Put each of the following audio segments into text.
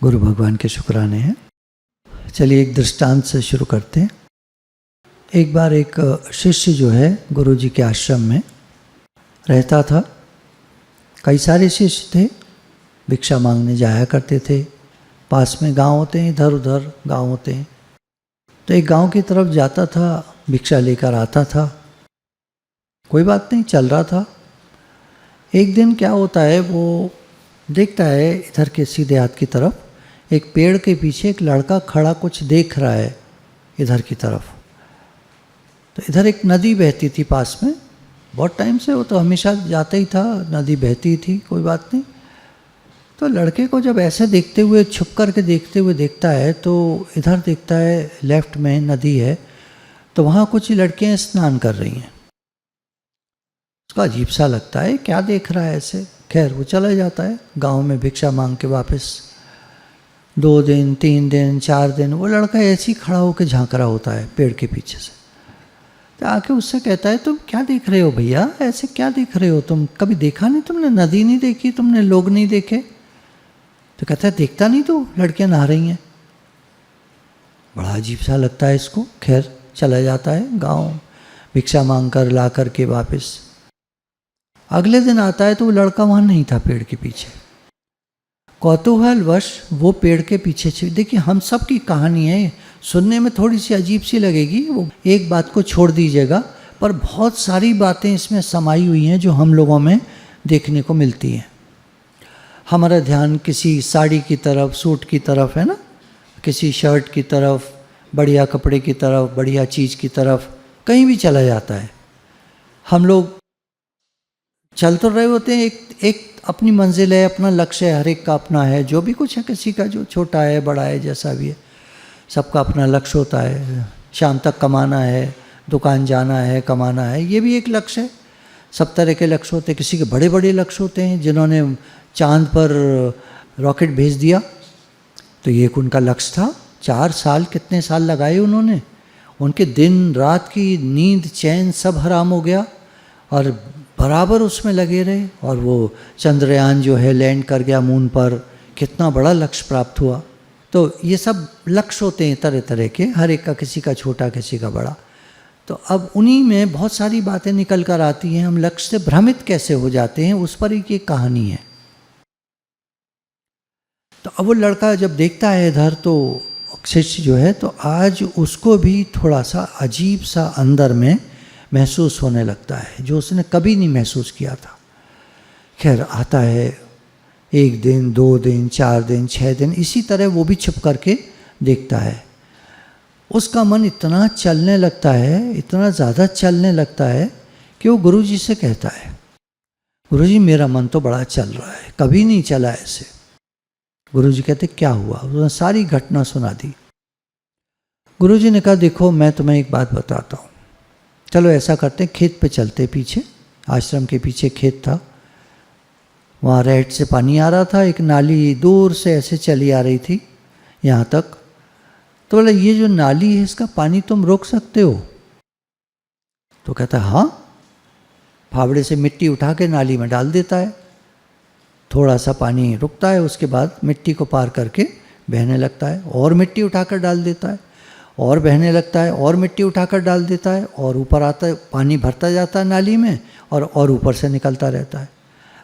गुरु भगवान के शुक्राने हैं। चलिए एक दृष्टांत से शुरू करते हैं। एक बार एक शिष्य जो है गुरु जी के आश्रम में रहता था। कई सारे शिष्य थे, भिक्षा मांगने जाया करते थे। पास में गांव होते हैं, इधर उधर गांव होते हैं। तो एक गांव की तरफ जाता था, भिक्षा लेकर आता था, कोई बात नहीं, चल रहा था। एक दिन क्या होता है, वो देखता है इधर के सीधे हाथ की तरफ एक पेड़ के पीछे एक लड़का खड़ा कुछ देख रहा है इधर की तरफ। तो इधर एक नदी बहती थी पास में, बहुत टाइम से वो तो हमेशा जाता ही था, नदी बहती थी, कोई बात नहीं। तो लड़के को जब ऐसे देखते हुए, छुप कर के देखते हुए देखता है, तो इधर देखता है लेफ्ट में नदी है, तो वहाँ कुछ लड़कियाँ स्नान कर रही हैं। उसको अजीब सा लगता है, क्या देख रहा है ऐसे। खैर वो चला जाता है गांव में भिक्षा मांग के वापस। 2 दिन 3 दिन 4 दिन वो लड़का ऐसे ही खड़ा होकर झांक रहा होता है पेड़ के पीछे से। तो आके उससे कहता है, तुम क्या देख रहे हो भैया, ऐसे क्या देख रहे हो, तुम कभी देखा नहीं, तुमने नदी नहीं देखी, तुमने लोग नहीं देखे। तो कहता है, देखता नहीं तो लड़कियां नहा रही हैं। बड़ा अजीब सा लगता है इसको। खैर चला जाता है गांव, भिक्षा मांग कर ला कर के वापस। अगले दिन आता है तो वो लड़का वहाँ नहीं था पेड़ के पीछे। कौतूहलवश वो पेड़ के पीछे, देखिए हम सब की कहानी है, सुनने में थोड़ी सी अजीब सी लगेगी, वो एक बात को छोड़ दीजिएगा, पर बहुत सारी बातें इसमें समाई हुई हैं जो हम लोगों में देखने को मिलती हैं। हमारा ध्यान किसी साड़ी की तरफ, सूट की तरफ है ना, किसी शर्ट की तरफ, बढ़िया कपड़े की तरफ, बढ़िया चीज़ की तरफ कहीं भी चला जाता है। हम लोग चल तो रहे होते हैं, एक अपनी मंजिल है, अपना लक्ष्य है, हर एक का अपना है, जो भी कुछ है, किसी का जो छोटा है बड़ा है जैसा भी है, सबका अपना लक्ष्य होता है। शाम तक कमाना है, दुकान जाना है, कमाना है, ये भी एक लक्ष्य है। सब तरह के लक्ष्य होते हैं। किसी के बड़े बड़े लक्ष्य होते हैं, जिन्होंने चांद पर रॉकेट भेज दिया, तो ये एक उनका लक्ष्य था। 4 साल, कितने साल लगाए उन्होंने, उनके दिन रात की नींद चैन सब हराम हो गया और बराबर उसमें लगे रहे, और वो चंद्रयान जो है लैंड कर गया मून पर, कितना बड़ा लक्ष्य प्राप्त हुआ। तो ये सब लक्ष्य होते हैं तरह तरह के, हर एक का, किसी का छोटा किसी का बड़ा। तो अब उन्हीं में बहुत सारी बातें निकल कर आती हैं। हम लक्ष्य से भ्रमित कैसे हो जाते हैं, उस पर एक कहानी है। तो अब वो लड़का जब देखता है इधर, तो शिष्य जो है, तो आज उसको भी थोड़ा सा अजीब सा अंदर में महसूस होने लगता है, जो उसने कभी नहीं महसूस किया था। खैर आता है 1 दिन 2 दिन 4 दिन 6 दिन, इसी तरह वो भी छुप करके देखता है। उसका मन इतना चलने लगता है, इतना ज़्यादा चलने लगता है कि वो गुरुजी से कहता है, गुरुजी मेरा मन तो बड़ा चल रहा है, कभी नहीं चला ऐसे। गुरुजी कहते, क्या हुआ? उसने सारी घटना सुना दी। गुरुजी ने कहा, देखो मैं तुम्हें एक बात बताता हूँ, चलो ऐसा करते हैं, खेत पे चलते, पीछे आश्रम के पीछे खेत था, वहाँ रेत से पानी आ रहा था, एक नाली दूर से ऐसे चली आ रही थी यहाँ तक। तो बोला, ये जो नाली है इसका पानी तुम रोक सकते हो? तो कहता है, हाँ। फावड़े से मिट्टी उठा के नाली में डाल देता है, थोड़ा सा पानी रुकता है, उसके बाद मिट्टी को पार करके बहने लगता है, और मिट्टी उठाकर डाल देता है, और बहने लगता है, और मिट्टी उठाकर डाल देता है, और ऊपर आता है, पानी भरता जाता है नाली में, और ऊपर से निकलता रहता है।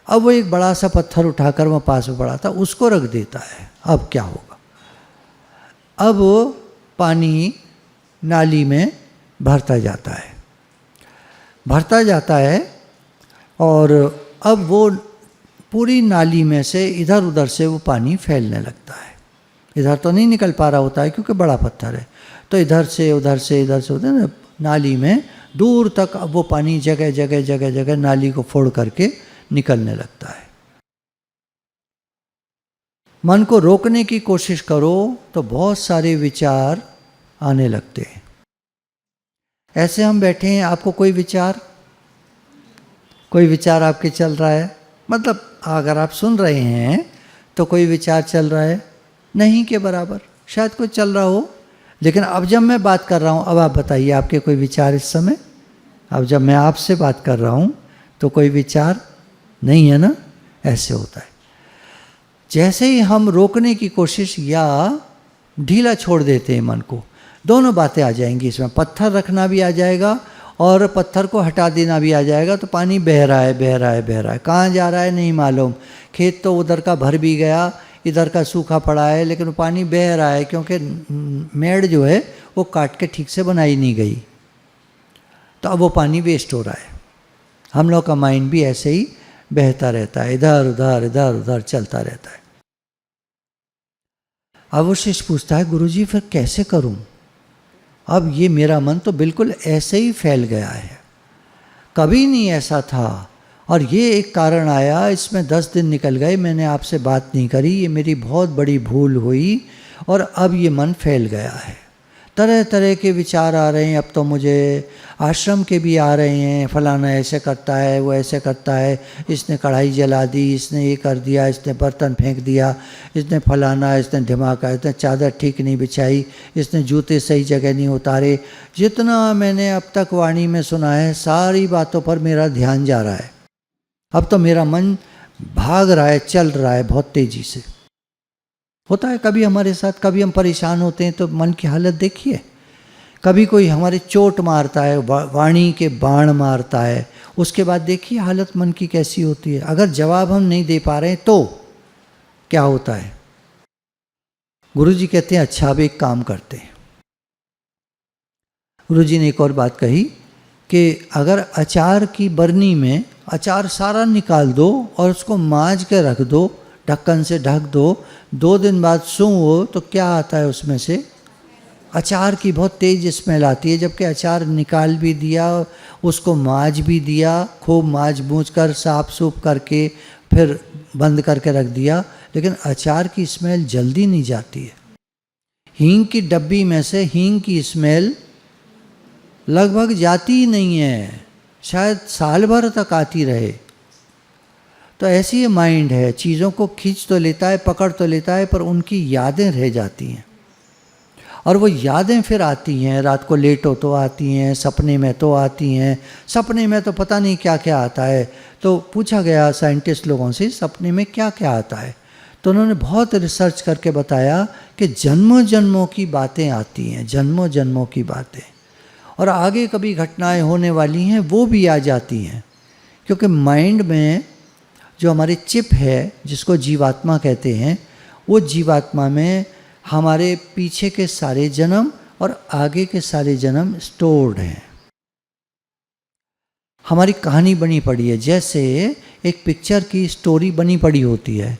अब वो एक बड़ा सा पत्थर उठाकर वहाँ पास में पड़ा था, उसको रख देता है। अब क्या होगा? अब वो पानी नाली में भरता जाता है, भरता जाता है, और अब वो पूरी नाली में से इधर उधर से वो पानी फैलने लगता है। इधर तो नहीं निकल पा रहा होता है क्योंकि बड़ा पत्थर है, तो इधर से उधर से, इधर से उधर, नाली में दूर तक अब वो पानी जगह जगह जगह जगह नाली को फोड़ करके निकलने लगता है। मन को रोकने की कोशिश करो तो बहुत सारे विचार आने लगते हैं। ऐसे हम बैठे हैं, आपको कोई विचार आपके चल रहा है, मतलब अगर आप सुन रहे हैं तो कोई विचार चल रहा है, नहीं के बराबर शायद कोई चल रहा हो। लेकिन अब जब मैं बात कर रहा हूँ, अब आप बताइए आपके कोई विचार इस समय? अब जब मैं आपसे बात कर रहा हूँ तो कोई विचार नहीं है ना? ऐसे होता है। जैसे ही हम रोकने की कोशिश या ढीला छोड़ देते हैं मन को, दोनों बातें आ जाएंगी इसमें। पत्थर रखना भी आ जाएगा और पत्थर को हटा देना भी आ जाएगा, तो पानी बह रहा है बह रहा है बह रहा है, कहाँ जा रहा है नहीं मालूम। खेत तो उधर का भर भी गया, इधर का सूखा पड़ा है, लेकिन वो पानी बह रहा है क्योंकि मेड़ जो है वो काट के ठीक से बनाई नहीं गई, तो अब वो पानी वेस्ट हो रहा है। हम लोग का माइंड भी ऐसे ही बहता रहता है, इधर उधर इधर उधर चलता रहता है। अब वो शिष्य पूछता है, गुरुजी फिर कैसे करूं? अब ये मेरा मन तो बिल्कुल ऐसे ही फैल गया है, कभी नहीं ऐसा था, और ये एक कारण आया, इसमें 10 दिन निकल गए, मैंने आपसे बात नहीं करी, ये मेरी बहुत बड़ी भूल हुई, और अब ये मन फैल गया है। तरह तरह के विचार आ रहे हैं, अब तो मुझे आश्रम के भी आ रहे हैं, फलाना ऐसे करता है, वो ऐसे करता है, इसने कढ़ाई जला दी, इसने ये कर दिया, इसने बर्तन फेंक दिया, इसने फलाना, इसने धमाका, इसने चादर ठीक नहीं बिछाई, इसने जूते सही जगह नहीं उतारे। जितना मैंने अब तक वाणी में सुना है, सारी बातों पर मेरा ध्यान जा रहा है। अब तो मेरा मन भाग रहा है, चल रहा है बहुत तेजी से। होता है कभी हमारे साथ, कभी हम परेशान होते हैं तो मन की हालत देखिए, कभी कोई हमारे चोट मारता है, वाणी के बाण मारता है, उसके बाद देखिए हालत मन की कैसी होती है। अगर जवाब हम नहीं दे पा रहे हैं तो क्या होता है? गुरुजी कहते हैं, अच्छा अब एक काम करते हैं। गुरुजी ने एक और बात कही कि अगर अचार की बरनी में अचार सारा निकाल दो और उसको मांज के रख दो, ढक्कन से ढक दो, 2 दिन बाद सूंघो तो क्या आता है उसमें से? अचार की बहुत तेज स्मेल आती है। जबकि अचार निकाल भी दिया, उसको मांज भी दिया, खूब मांज मूंज कर साफ सूफ करके फिर बंद करके रख दिया, लेकिन अचार की स्मेल जल्दी नहीं जाती है। हींग की डब्बी में से हींग की स्मेल लगभग जाती ही नहीं है, शायद साल भर तक आती रहे। तो ऐसी ये माइंड है, चीज़ों को खींच तो लेता है, पकड़ तो लेता है, पर उनकी यादें रह जाती हैं। और वो यादें फिर आती हैं, रात को लेट हो तो आती हैं, सपने में तो आती हैं, सपने में तो पता नहीं क्या क्या आता है। तो पूछा गया साइंटिस्ट लोगों से, सपने में क्या क्या आता है? तो उन्होंने बहुत रिसर्च करके बताया कि जन्मों जन्मों की बातें आती हैं, जन्मों जन्मों की बातें, और आगे कभी घटनाएं होने वाली हैं वो भी आ जाती हैं। क्योंकि माइंड में जो हमारी चिप है, जिसको जीवात्मा कहते हैं, वो जीवात्मा में हमारे पीछे के सारे जन्म और आगे के सारे जन्म स्टोर्ड हैं। हमारी कहानी बनी पड़ी है, जैसे एक पिक्चर की स्टोरी बनी पड़ी होती है।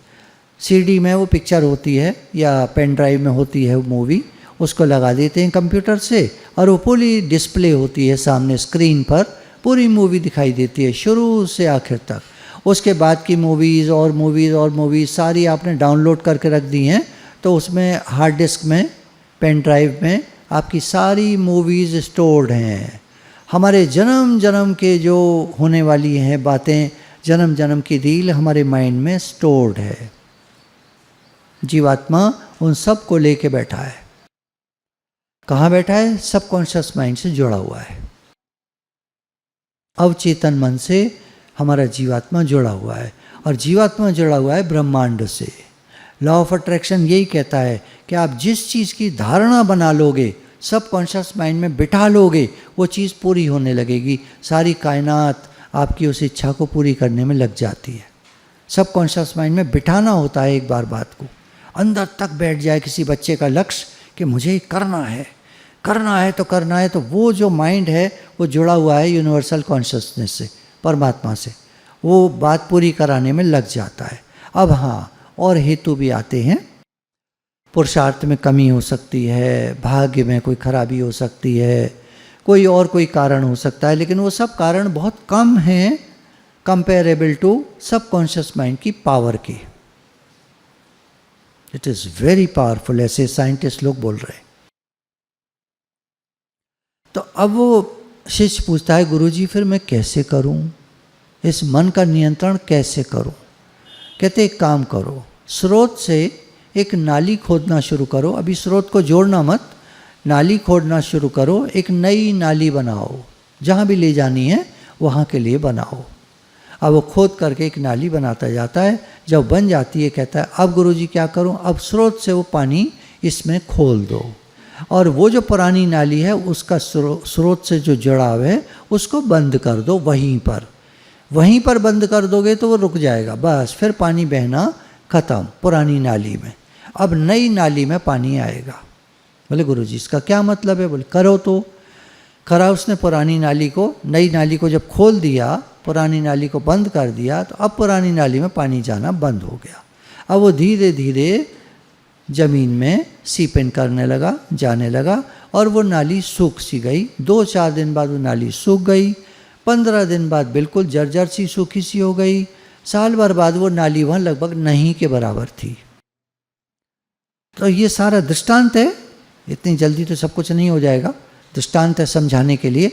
सीडी में वो पिक्चर होती है या पेन ड्राइव में होती है वो मूवी, उसको लगा देते हैं कंप्यूटर से और वो पूरी डिस्प्ले होती है सामने स्क्रीन पर, पूरी मूवी दिखाई देती है शुरू से आखिर तक। उसके बाद की मूवीज़ और मूवीज़ और मूवीज़ सारी आपने डाउनलोड करके रख दी हैं, तो उसमें हार्ड डिस्क में, पेन ड्राइव में आपकी सारी मूवीज़ स्टोर्ड हैं। हमारे जन्म जन्म के जो होने वाली हैं बातें, जन्म जन्म की रील हमारे माइंड में स्टोर्ड है। जीवात्मा उन सब को लेके बैठा है। कहाँ बैठा है? सबकॉन्शियस माइंड से जुड़ा हुआ है। अवचेतन मन से हमारा जीवात्मा जुड़ा हुआ है, और जीवात्मा जुड़ा हुआ है ब्रह्मांड से। लॉ ऑफ अट्रैक्शन यही कहता है कि आप जिस चीज़ की धारणा बना लोगे, सबकॉन्शियस माइंड में बिठा लोगे, वो चीज़ पूरी होने लगेगी। सारी कायनात आपकी उस इच्छा को पूरी करने में लग जाती है। सबकॉन्शियस माइंड में बिठाना होता है एक बार बात को, अंदर तक बैठ जाए किसी बच्चे का लक्ष्य कि मुझे करना है, करना है तो करना है, तो वो जो माइंड है वो जुड़ा हुआ है यूनिवर्सल कॉन्शियसनेस से, परमात्मा से, वो बात पूरी कराने में लग जाता है। अब हाँ, और हेतु भी आते हैं। पुरुषार्थ में कमी हो सकती है, भाग्य में कोई खराबी हो सकती है, कोई कारण हो सकता है, लेकिन वो सब कारण बहुत कम हैं कंपेरेबल टू सबकॉन्शियस माइंड की पावर की। इट इज़ वेरी पावरफुल, ऐसे साइंटिस्ट लोग बोल रहे हैं। तो अब वो शिष्य पूछता है, गुरुजी फिर मैं कैसे करूं, इस मन का नियंत्रण कैसे करूं? कहते एक काम करो, स्रोत से एक नाली खोदना शुरू करो। अभी स्रोत को जोड़ना मत, नाली खोदना शुरू करो, एक नई नाली बनाओ, जहाँ भी ले जानी है वहाँ के लिए बनाओ। अब वो खोद करके एक नाली बनाता जाता है। जब बन जाती है कहता है अब गुरुजी क्या करूं, अब स्रोत से वो पानी इसमें खोल दो, और वो जो पुरानी नाली है उसका स्रोत से जो जुड़ाव है उसको बंद कर दो। वहीं पर बंद कर दोगे तो वो रुक जाएगा, बस फिर पानी बहना खत्म पुरानी नाली में। अब नई नाली में पानी आएगा। बोले गुरुजी इसका क्या मतलब है? बोले करो तो। करा उसने पुरानी नाली को, नई नाली को जब खोल दिया, पुरानी नाली को बंद कर दिया, तो अब पुरानी नाली में पानी जाना बंद हो गया। अब वो धीरे धीरे ज़मीन में सीपेंट करने लगा, जाने लगा, और वो नाली सूख सी गई। 2-4 दिन बाद वो नाली सूख गई, 15 दिन बाद बिल्कुल जर्जर सी सूखी सी हो गई, साल भर बाद वो नाली वहाँ लगभग नहीं के बराबर थी। तो ये सारा दृष्टांत है, इतनी जल्दी तो सब कुछ नहीं हो जाएगा, दृष्टांत है समझाने के लिए।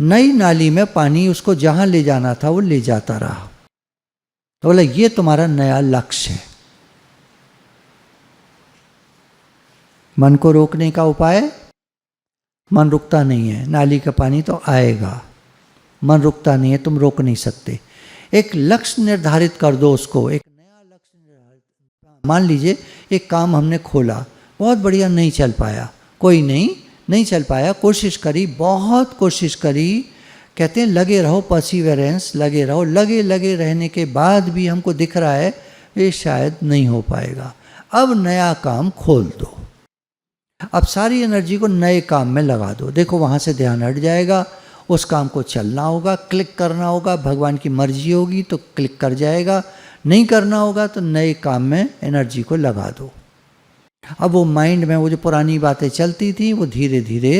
नई नाली में पानी उसको जहाँ ले जाना था वो ले जाता रहा। तो बोला ये तुम्हारा नया लक्ष्य है। मन को रोकने का उपाय, मन रुकता नहीं है, नाली का पानी तो आएगा, मन रुकता नहीं है, तुम रोक नहीं सकते। एक लक्ष्य निर्धारित कर दो उसको, एक नया लक्ष्य निर्धारित। मान लीजिए एक काम हमने खोला, बहुत बढ़िया नहीं चल पाया, कोई नहीं चल पाया, कोशिश करी, बहुत कोशिश करी, कहते हैं लगे रहो, परसिवेरेंस, लगे रहो। लगे रहने के बाद भी हमको दिख रहा है ये शायद नहीं हो पाएगा। अब नया काम खोल दो, अब सारी एनर्जी को नए काम में लगा दो। देखो वहाँ से ध्यान हट जाएगा, उस काम को चलना होगा, क्लिक करना होगा, भगवान की मर्जी होगी तो क्लिक कर जाएगा, नहीं करना होगा तो नए काम में एनर्जी को लगा दो। अब वो माइंड में वो जो पुरानी बातें चलती थी वो धीरे धीरे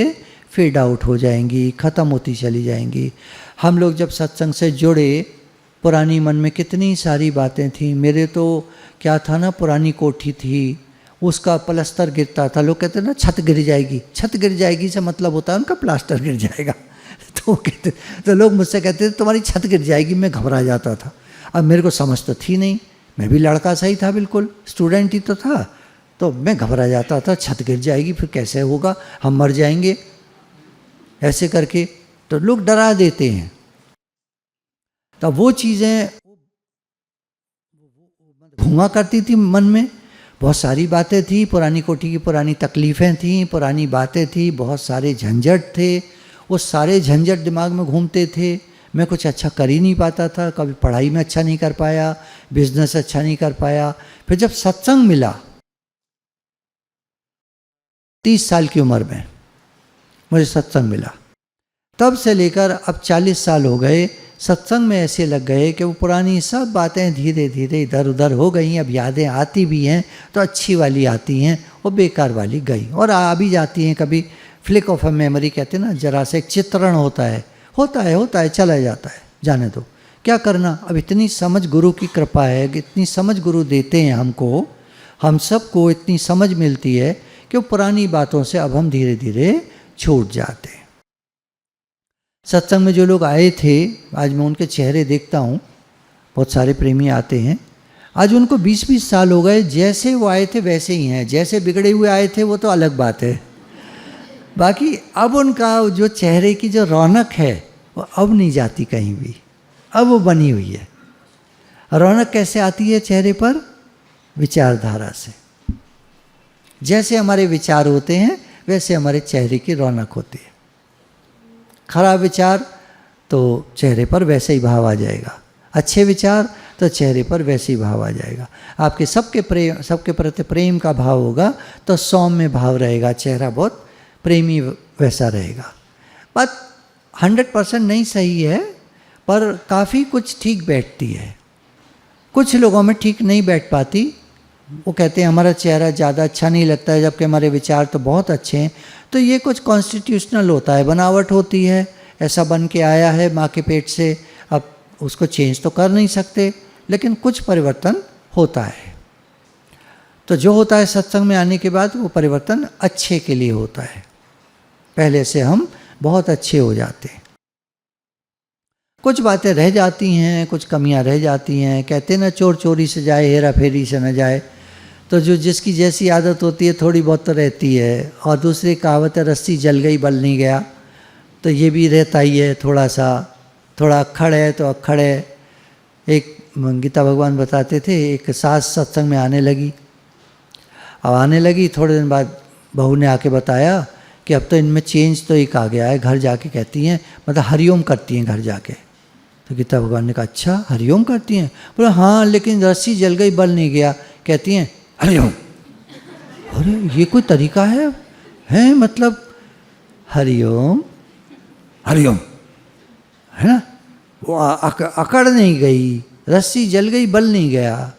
फेड आउट हो जाएंगी, ख़त्म होती चली जाएंगी। हम लोग जब सत्संग से जुड़े, पुरानी मन में कितनी सारी बातें थी। मेरे तो क्या था ना, पुरानी कोठी थी, उसका प्लास्टर गिरता था, लोग कहते ना छत गिर जाएगी, छत गिर जाएगी से मतलब होता है उनका प्लास्टर गिर जाएगा। तो कहते, तो लोग मुझसे कहते थे तुम्हारी छत गिर जाएगी, मैं घबरा जाता था। अब मेरे को समझ तो थी नहीं, मैं भी लड़का सही था, बिल्कुल स्टूडेंट ही तो था, तो मैं घबरा जाता था, छत गिर जाएगी फिर कैसे होगा, हम मर जाएंगे, ऐसे करके तो लोग डरा देते हैं। तो वो चीज़ें घूमा करती थी मन में, बहुत सारी बातें थी, पुरानी कोठी की पुरानी तकलीफ़ें थी, पुरानी बातें थी, बहुत सारे झंझट थे, वो सारे झंझट दिमाग में घूमते थे। मैं कुछ अच्छा कर ही नहीं पाता था, कभी पढ़ाई में अच्छा नहीं कर पाया, बिजनेस अच्छा नहीं कर पाया। फिर जब सत्संग मिला 30 साल की उम्र में मुझे सत्संग मिला, तब से लेकर अब 40 साल हो गए, सत्संग में ऐसे लग गए कि वो पुरानी सब बातें धीरे धीरे इधर उधर हो गई। अब यादें आती भी हैं तो अच्छी वाली आती हैं, वो बेकार वाली गई और आ भी जाती हैं। कभी फ्लिक ऑफ अ मेमोरी कहते हैं ना, जरा से एक चित्रण होता है चला जाता है, जाने दो, क्या करना। अब इतनी समझ गुरु की कृपा है, इतनी समझ गुरु देते हैं हमको, हम सबको इतनी समझ मिलती है कि वो पुरानी बातों से अब हम धीरे धीरे छूट जाते हैं। सत्संग में जो लोग आए थे, आज मैं उनके चेहरे देखता हूँ, बहुत सारे प्रेमी आते हैं, आज उनको 20-20 साल हो गए, जैसे वो आए थे वैसे ही हैं। जैसे बिगड़े हुए आए थे वो तो अलग बात है, बाकी अब उनका जो चेहरे की जो रौनक है वो अब नहीं जाती कहीं भी, अब वो बनी हुई है। रौनक कैसे आती है चेहरे पर? विचारधारा से। जैसे हमारे विचार होते हैं वैसे हमारे चेहरे की रौनक होती है। खराब विचार तो चेहरे पर वैसे ही भाव आ जाएगा, अच्छे विचार तो चेहरे पर वैसे ही भाव आ जाएगा। आपके सबके प्रति प्रेम का भाव होगा तो सौम्य भाव रहेगा, चेहरा बहुत प्रेमी वैसा रहेगा। बात 100% नहीं सही है, पर काफ़ी कुछ ठीक बैठती है, कुछ लोगों में ठीक नहीं बैठ पाती। वो कहते हैं हमारा चेहरा ज़्यादा अच्छा नहीं लगता है जबकि हमारे विचार तो बहुत अच्छे हैं। तो ये कुछ कॉन्स्टिट्यूशनल होता है, बनावट होती है, ऐसा बन के आया है माँ के पेट से, अब उसको चेंज तो कर नहीं सकते, लेकिन कुछ परिवर्तन होता है। तो जो होता है सत्संग में आने के बाद वो परिवर्तन अच्छे के लिए होता है, पहले से हम बहुत अच्छे हो जाते हैं। कुछ बातें रह जाती हैं, कुछ कमियां रह जाती हैं। कहते ना चोर चोरी से जाए हेरा फेरी से न जाए, तो जो जिसकी जैसी आदत होती है थोड़ी बहुत तो रहती है। और दूसरी कहावत है रस्सी जल गई बल नहीं गया, तो ये भी रहता ही है थोड़ा सा। थोड़ा अक्खड़ है तो अक्खड़ है, एक गीता भगवान बताते थे, एक सास सत्संग में आने लगी। अब आने लगी, थोड़े दिन बाद बहू ने आके बताया कि अब तो इनमें चेंज तो एक आ गया है। घर जाके कहती हैं, मतलब हरिओम करती हैं घर जाके। तो गीता भगवान ने कहा अच्छा हरिओम करती हैं? बोले हाँ, लेकिन रस्सी जल गई, बल नहीं गया। कहती हैं हरिओम। अरे ये कोई तरीका है मतलब हरिओम हरिओम, है ना? वो अकड़ नहीं गई, रस्सी जल गई, बल नहीं गया।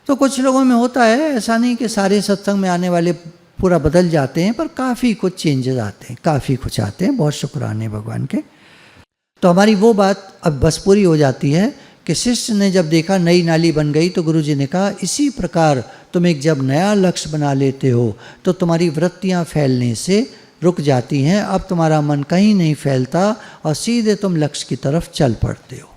तो कुछ लोगों में होता है, ऐसा नहीं कि सारे सत्संग में आने वाले पूरा बदल जाते हैं, पर काफ़ी कुछ चेंजेस आते हैं, काफ़ी कुछ आते हैं। बहुत शुक्राने भगवान के। तो हमारी वो बात अब बस पूरी हो जाती है कि शिष्य ने जब देखा नई नाली बन गई, तो गुरु जी ने कहा इसी प्रकार तुम एक जब नया लक्ष्य बना लेते हो तो तुम्हारी वृत्तियां फैलने से रुक जाती हैं। अब तुम्हारा मन कहीं नहीं फैलता और सीधे तुम लक्ष्य की तरफ चल पड़ते हो।